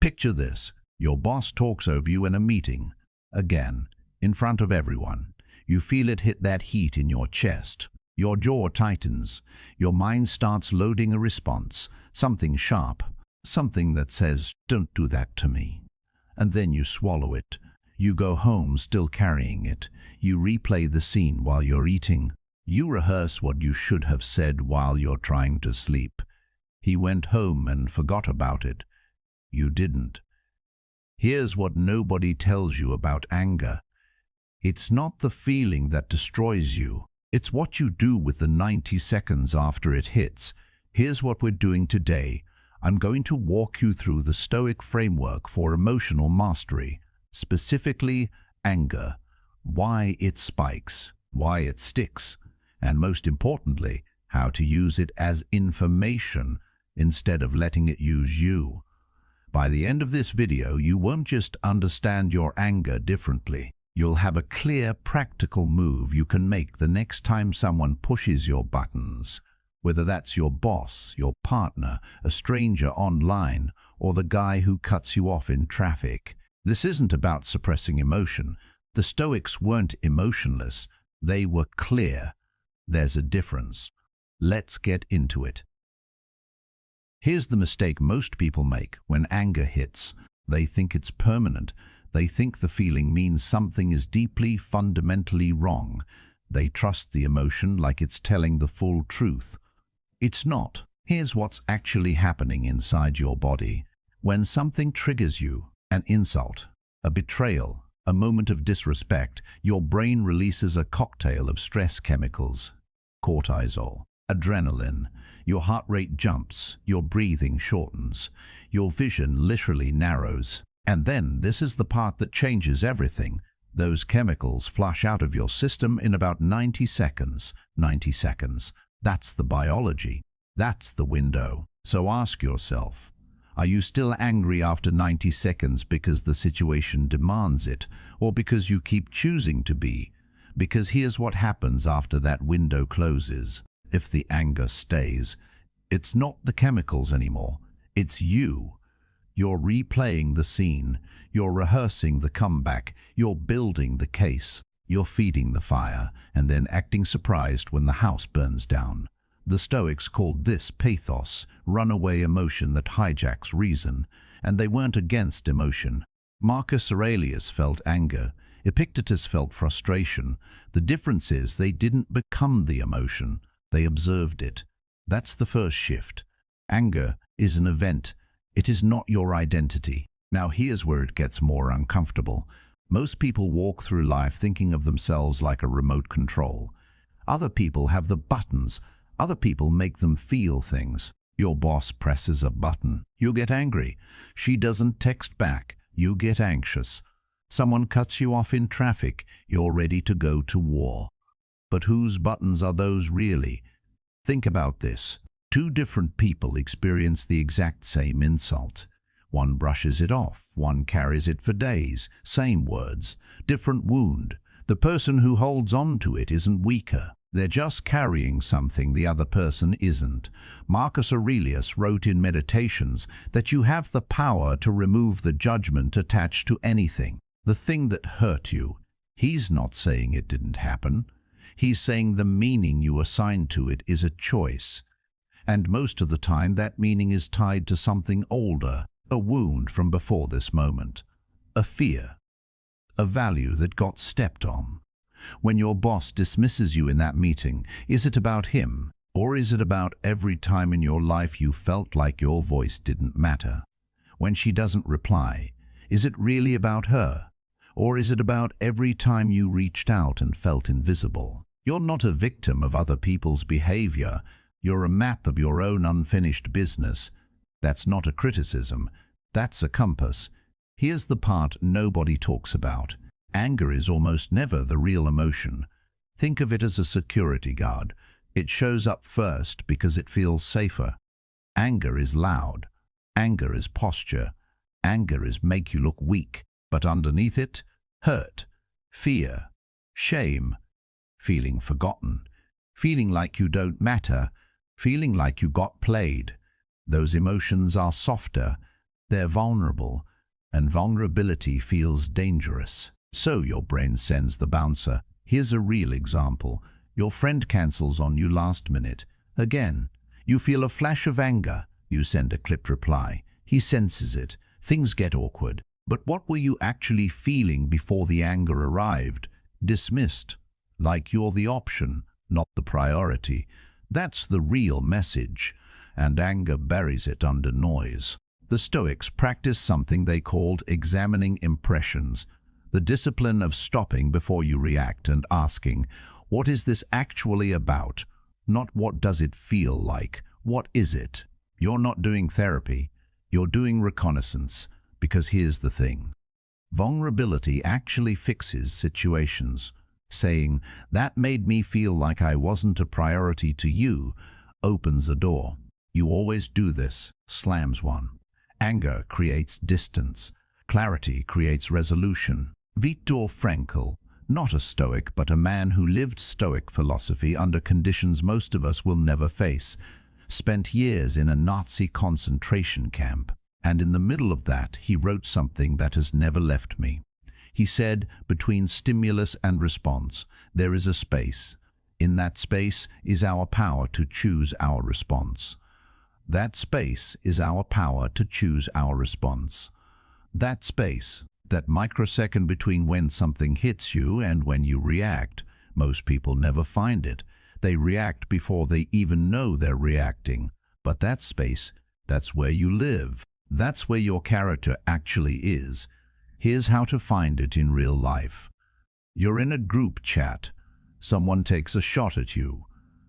Picture this. Your boss talks over you in a meeting. Again, in front of everyone. You feel it hit that heat in your chest. Your jaw tightens. Your mind starts loading a response. Something sharp. Something that says, "Don't do that to me." And then you swallow it. You go home still carrying it. You replay the scene while you're eating. You rehearse what you should have said while you're trying to sleep. He went home and forgot about it. You didn't. Here's what nobody tells you about anger. It's not the feeling that destroys you. It's what you do with the 90 seconds after it hits. Here's what we're doing today. I'm going to walk you through the Stoic framework for emotional mastery, specifically anger, why it spikes, why it sticks, and most importantly, how to use it as information instead of letting it use you. By the end of this video, you won't just understand your anger differently. You'll have a clear, practical move you can make the next time someone pushes your buttons. Whether that's your boss, your partner, a stranger online, or the guy who cuts you off in traffic. This isn't about suppressing emotion. The Stoics weren't emotionless. They were clear. There's a difference. Let's get into it. Here's the mistake most people make when anger hits. They think it's permanent. They think the feeling means something is deeply, fundamentally wrong. They trust the emotion like it's telling the full truth. It's not. Here's what's actually happening inside your body. When something triggers you, an insult, a betrayal, a moment of disrespect, your brain releases a cocktail of stress chemicals. Cortisol, adrenaline. Your heart rate jumps, your breathing shortens, your vision literally narrows. And then this is the part that changes everything. Those chemicals flush out of your system in about 90 seconds. 90 seconds. That's the biology. That's the window. So ask yourself, are you still angry after 90 seconds because the situation demands it, or because you keep choosing to be? Because here's what happens after that window closes. If the anger stays, it's not the chemicals anymore. It's you. You're replaying the scene. You're rehearsing the comeback. You're building the case. You're feeding the fire and then acting surprised when the house burns down. The Stoics called this pathos, runaway emotion that hijacks reason, and they weren't against emotion. Marcus Aurelius felt anger. Epictetus felt frustration. The difference is they didn't become the emotion. They observed it. That's the first shift. Anger is an event. It is not your identity. Now here's where it gets more uncomfortable. Most people walk through life thinking of themselves like a remote control. Other people have the buttons. Other people make them feel things. Your boss presses a button. You get angry. She doesn't text back. You get anxious. Someone cuts you off in traffic. You're ready to go to war. But whose buttons are those really? Think about this. Two different people experience the exact same insult. One brushes it off, one carries it for days. Same words, different wound. The person who holds on to it isn't weaker. They're just carrying something the other person isn't. Marcus Aurelius wrote in Meditations that you have the power to remove the judgment attached to anything. The thing that hurt you. He's not saying it didn't happen. He's saying the meaning you assign to it is a choice. And most of the time that meaning is tied to something older, a wound from before this moment, a fear, a value that got stepped on. When your boss dismisses you in that meeting, is it about him, or is it about every time in your life you felt like your voice didn't matter? When she doesn't reply, is it really about her, or is it about every time you reached out and felt invisible? You're not a victim of other people's behavior. You're a map of your own unfinished business. That's not a criticism. That's a compass. Here's the part nobody talks about. Anger is almost never the real emotion. Think of it as a security guard. It shows up first because it feels safer. Anger is loud. Anger is posture. Anger is make you look weak. But underneath it, hurt, fear, shame, feeling forgotten, feeling like you don't matter, feeling like you got played. Those emotions are softer. They're vulnerable, and vulnerability feels dangerous. So your brain sends the bouncer. Here's a real example. Your friend cancels on you last minute. Again, you feel a flash of anger. You send a clipped reply. He senses it. Things get awkward. But what were you actually feeling before the anger arrived? Dismissed. Like you're the option, not the priority. That's the real message, and anger buries it under noise. The Stoics practiced something they called examining impressions, the discipline of stopping before you react and asking, what is this actually about? Not what does it feel like, what is it? You're not doing therapy, you're doing reconnaissance, because here's the thing. Vulnerability actually fixes situations. Saying, that made me feel like I wasn't a priority to you, opens a door. You always do this, slams one. Anger creates distance. Clarity creates resolution. Viktor Frankl, not a Stoic but a man who lived Stoic philosophy under conditions most of us will never face, spent years in a Nazi concentration camp, and in the middle of that he wrote something that has never left me. He said, between stimulus and response, there is a space. In that space is our power to choose our response. That space is our power to choose our response. That space, that microsecond between when something hits you and when you react, most people never find it. They react before they even know they're reacting. But that space, that's where you live. That's where your character actually is. Here's how to find it in real life. You're in a group chat. Someone takes a shot at you.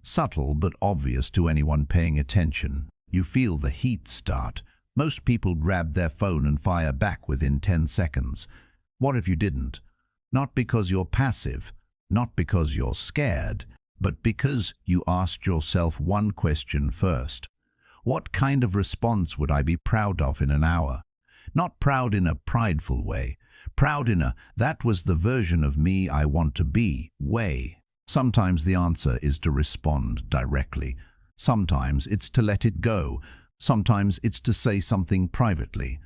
Subtle but obvious to anyone paying attention. You feel the heat start. Most people grab their phone and fire back within 10 seconds. What if you didn't? Not because you're passive, not because you're scared, but because you asked yourself one question first. What kind of response would I be proud of in an hour? Not proud in a prideful way, proud in a that was the version of me I want to be way. Sometimes the answer is to respond directly. Sometimes it's to let it go. Sometimes it's to say something privately.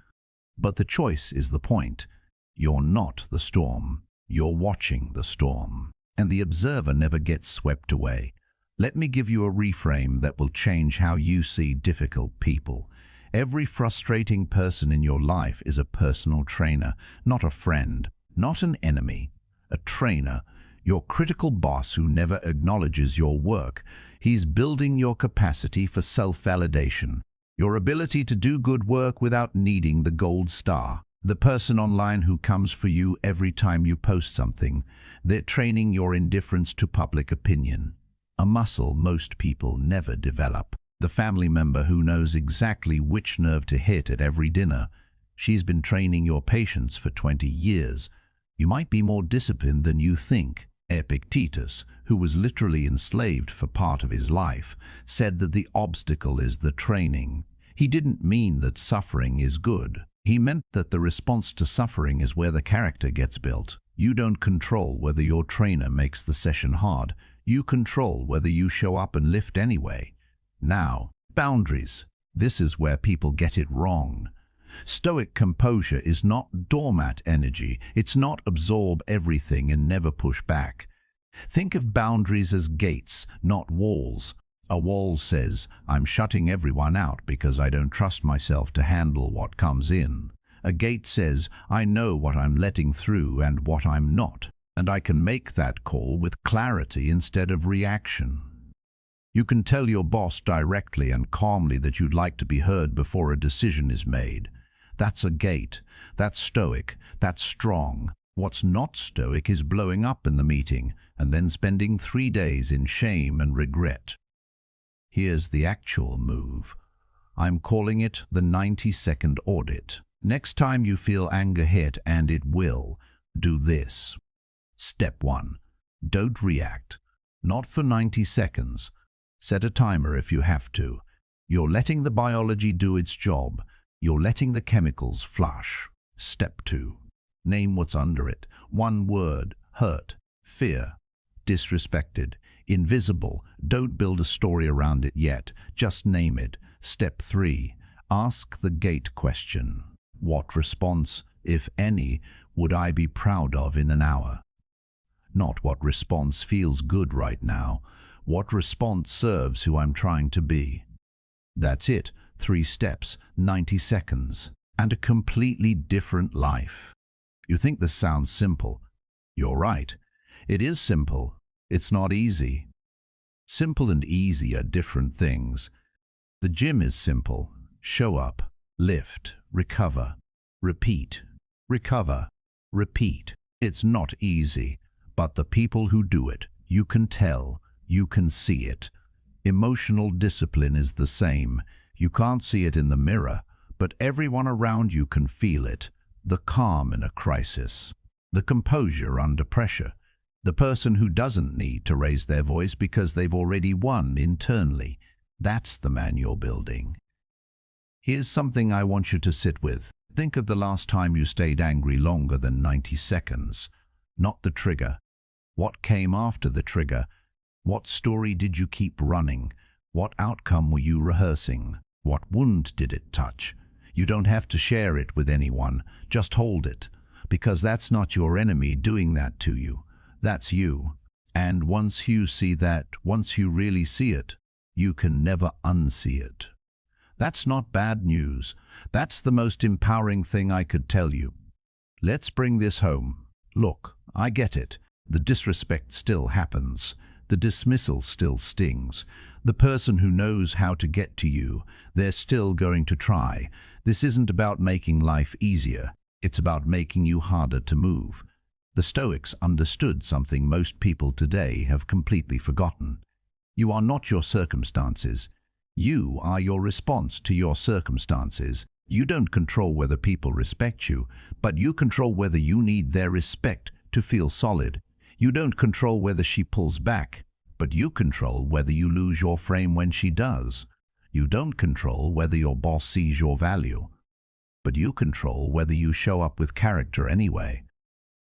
But the choice is the point. You're not the storm. You're watching the storm. And the observer never gets swept away. Let me give you a reframe that will change how you see difficult people. Every frustrating person in your life is a personal trainer, not a friend, not an enemy. A trainer, your critical boss who never acknowledges your work. He's building your capacity for self-validation, your ability to do good work without needing the gold star. The person online who comes for you every time you post something, they're training your indifference to public opinion. A muscle most people never develop. The family member who knows exactly which nerve to hit at every dinner. She's been training your patience for 20 years. You might be more disciplined than you think. Epictetus, who was literally enslaved for part of his life, said that the obstacle is the training. He didn't mean that suffering is good. He meant that the response to suffering is where the character gets built. You don't control whether your trainer makes the session hard. You control whether you show up and lift anyway. Now, boundaries. This is where people get it wrong. Stoic composure is not doormat energy. It's not absorb everything and never push back. Think of boundaries as gates, not walls. A wall says, I'm shutting everyone out because I don't trust myself to handle what comes in. A gate says, I know what I'm letting through and what I'm not, and I can make that call with clarity instead of reaction. You can tell your boss directly and calmly that you'd like to be heard before a decision is made. That's a gate. That's stoic. That's strong. What's not stoic is blowing up in the meeting and then spending 3 days in shame and regret. Here's the actual move. I'm calling it the 90-second audit. Next time you feel anger hit, and it will, do this. Step 1. Don't react. Not for 90 seconds. Set a timer if you have to. You're letting the biology do its job. You're letting the chemicals flush. Step 2. Name what's under it. One word: hurt, fear, disrespected, invisible. Don't build a story around it yet. Just name it. Step 3. Ask the gate question. What response, if any, would I be proud of in an hour? Not what response feels good right now. What response serves who I'm trying to be? That's it. 3 steps, 90 seconds, and a completely different life. You think this sounds simple? You're right. It is simple. It's not easy. Simple and easy are different things. The gym is simple. Show up, lift, recover, repeat, recover, repeat. It's not easy, but the people who do it, you can tell, you can see it. Emotional discipline is the same. You can't see it in the mirror, but everyone around you can feel it. The calm in a crisis, the composure under pressure, the person who doesn't need to raise their voice because they've already won internally. That's the man you're building. Here's something I want you to sit with. Think of the last time you stayed angry longer than 90 seconds. Not the trigger. What came after the trigger? What story did you keep running? What outcome were you rehearsing? What wound did it touch? You don't have to share it with anyone. Just hold it. Because that's not your enemy doing that to you. That's you. And once you see that, once you really see it, you can never unsee it. That's not bad news. That's the most empowering thing I could tell you. Let's bring this home. Look, I get it. The disrespect still happens. The dismissal still stings. The person who knows how to get to you, they're still going to try. This isn't about making life easier. It's about making you harder to move. The Stoics understood something most people today have completely forgotten. You are not your circumstances. You are your response to your circumstances. You don't control whether people respect you, but you control whether you need their respect to feel solid. You don't control whether she pulls back, but you control whether you lose your frame when she does. You don't control whether your boss sees your value, but you control whether you show up with character anyway.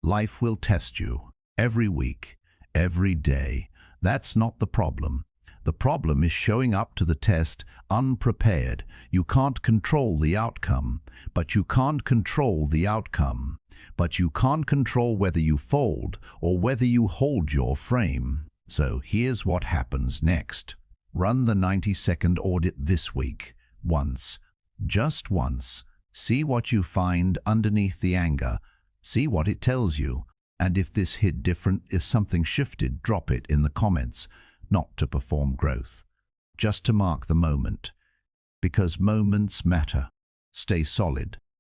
Life will test you every week, every day. That's not the problem. The problem is showing up to the test unprepared. You can't control the outcome, but you can't control the outcome. But you can't control whether you fold or whether you hold your frame. So here's what happens next. Run the 90-second audit this week. Once. Just once. See what you find underneath the anger. See what it tells you. And if this hit different, if something shifted, drop it in the comments. Not to perform growth, just to mark the moment. Because moments matter. Stay solid.